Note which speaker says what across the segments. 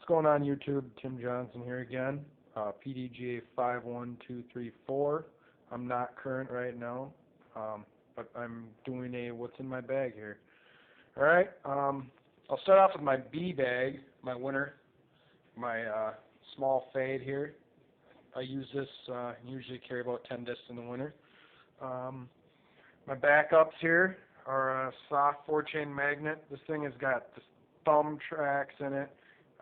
Speaker 1: What's going on YouTube? Tim Johnson here again. pdga 51234. I'm not current right now, but I'm doing a what's in my bag here. Alright, I'll start off with my B bag, my winner, my small fade here. I use this, usually carry about 10 discs in the winter. My backups here are a soft 4-chain magnet. This thing has got the thumb tracks in it.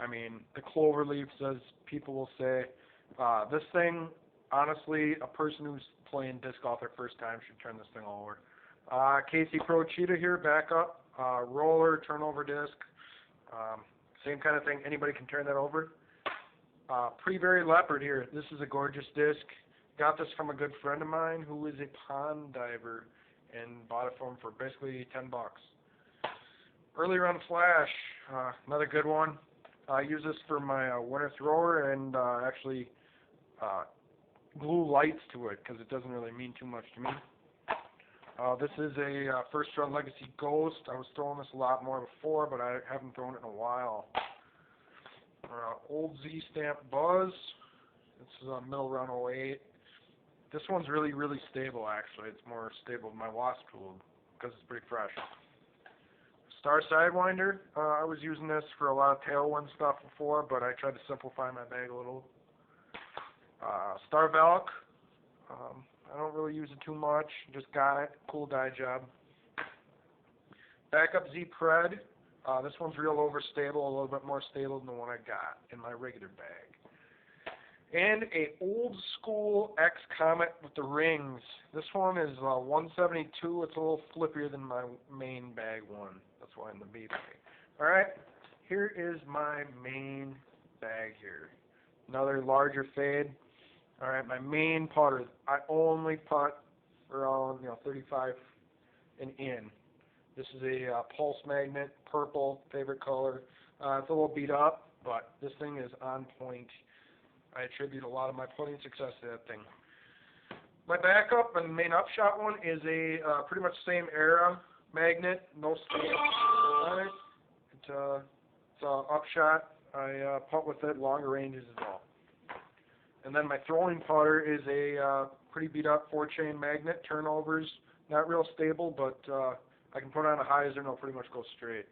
Speaker 1: I mean, the clover leaves, as people will say. This thing, honestly, a person who's playing disc golf their first time should turn this thing over. KC Pro Cheetah here, backup, roller, turnover disc, same kind of thing. Anybody can turn that over. Pre-Berry Leopard here. This is a gorgeous disc. Got this from a good friend of mine who is a pond diver and bought it for him for basically $10. Early Run Flash, another good one. I use this for my winter thrower and actually glue lights to it because it doesn't really mean too much to me. This is a First Run Legacy Ghost. I was throwing this a lot more before, but I haven't thrown it in a while. Old Z Stamp Buzz. This is a middle run 08. This one's really, really stable actually. It's more stable than my Wasp tool because it's pretty fresh. Star Sidewinder, I was using this for a lot of tailwind stuff before, but I tried to simplify my bag a little. Star Valk, I don't really use it too much, just got it, cool dye job. Backup Z Pred, this one's real overstable, a little bit more stable than the one I got in my regular bag. And a old school X Comet with the rings. This one is 172. It's a little flippier than my main bag one. That's why in the B bag. Alright, here is my main bag here. Another larger fade. Alright, my main putter. I only putt around 35 and in. This is a pulse magnet, purple, favorite color. It's a little beat up, but this thing is on point. I attribute a lot of my putting success to that thing. My backup and main upshot one is a pretty much same era magnet, no stamp on it. It's an upshot. I putt with it, longer ranges as well. And then my throwing putter is a pretty beat up 4-chain magnet, turnovers, not real stable, but I can put on a hyzer and it'll pretty much go straight.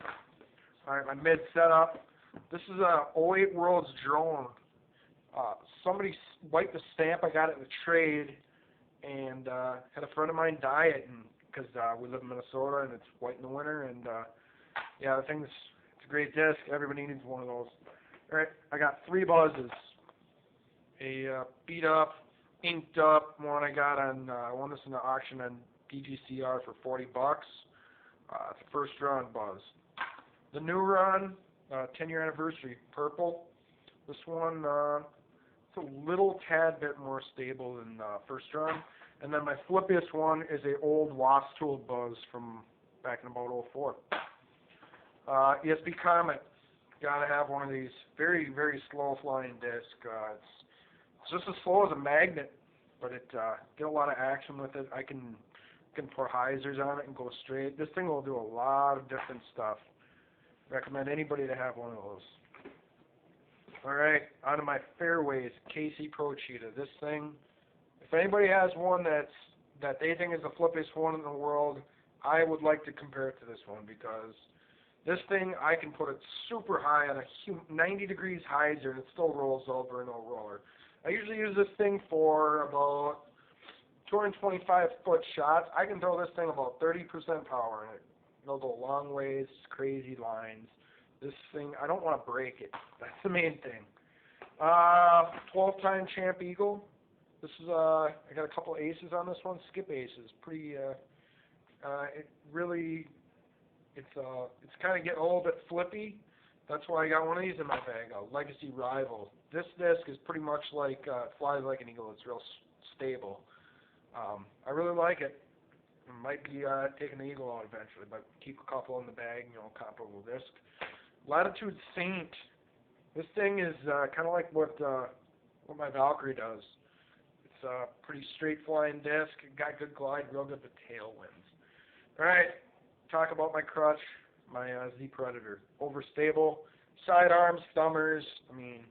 Speaker 1: Alright, my mid setup. This is a 08 Worlds drone. Somebody wiped the stamp I got it in the trade, and had a friend of mine dye it, because we live in Minnesota and it's white in the winter, and yeah, the thing's it's a great disc. Everybody needs one of those. All right, I got 3 buzzes. A beat up, inked up one I got on I won this in the auction on DGCR for $40. It's a First Run buzz. The new run, 10-year anniversary, purple. This one. A little tad bit more stable than First Run. And then my flippiest one is a old Wasp tool buzz from back in about 04. ESP Comet, gotta have one of these. Very, very slow flying disc. It's just as slow as a magnet, but it get a lot of action with it. I can pour hyzers on it and go straight. This thing will do a lot of different stuff. Recommend anybody to have one of those. Alright, on to my fairways, KC Pro Cheetah. This thing, if anybody has one that they think is the flippiest one in the world, I would like to compare it to this one, because this thing, I can put it super high on a 90 degrees hyzer and it still rolls over and no roller. I usually use this thing for about 225-foot shots. I can throw this thing about 30% power in it. It'll go long ways, crazy lines. This thing, I don't want to break it. That's the main thing. 12-time champ eagle. This is I got a couple aces on this one. Skip aces. Pretty. It really. It's kind of getting a little bit flippy. That's why I got one of these in my bag. A Legacy Rival. This disc is pretty much like flies like an eagle. It's real stable. I really like it. I might be taking the eagle out eventually, but keep a couple in the bag. Comparable disc. Latitude Saint. This thing is kind of like what my Valkyrie does. It's a pretty straight flying disc. Got good glide, real good with tailwinds. All right, talk about my crutch, my Z Predator. Overstable. sidearms, thumbers. I mean,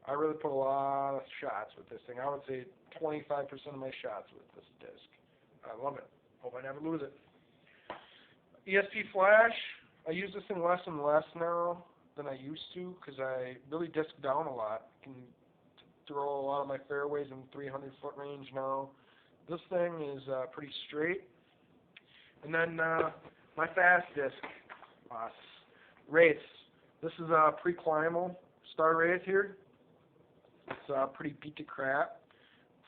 Speaker 1: I really put a lot of shots with this thing. I would say 25% of my shots with this disc. I love it. Hope I never lose it. ESP flash. I use this thing less and less now than I used to because I really disc down a lot. I can throw a lot of my fairways in 300-foot range now. This thing is pretty straight. And then my fast disc, Wraiths. This is a pre-climal Star Wraith here. It's pretty beat to crap.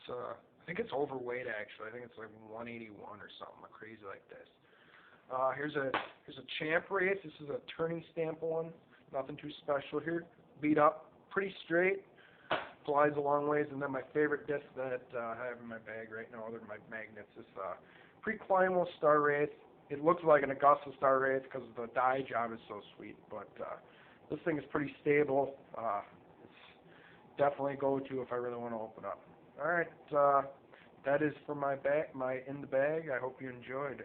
Speaker 1: It's I think it's overweight actually. I think it's like 181 or something crazy like this. Here's a Champ Wraith. This is a turning stamp one. Nothing too special here. Beat up, pretty straight. Flies a long ways. And then my favorite disc that I have in my bag right now, other than my magnets, is pre-climal Star Wraith. It looks like an Augusta Star Wraith because the dye job is so sweet, but this thing is pretty stable. It's definitely a go-to if I really want to open up. All right, that is for my in the bag. I hope you enjoyed.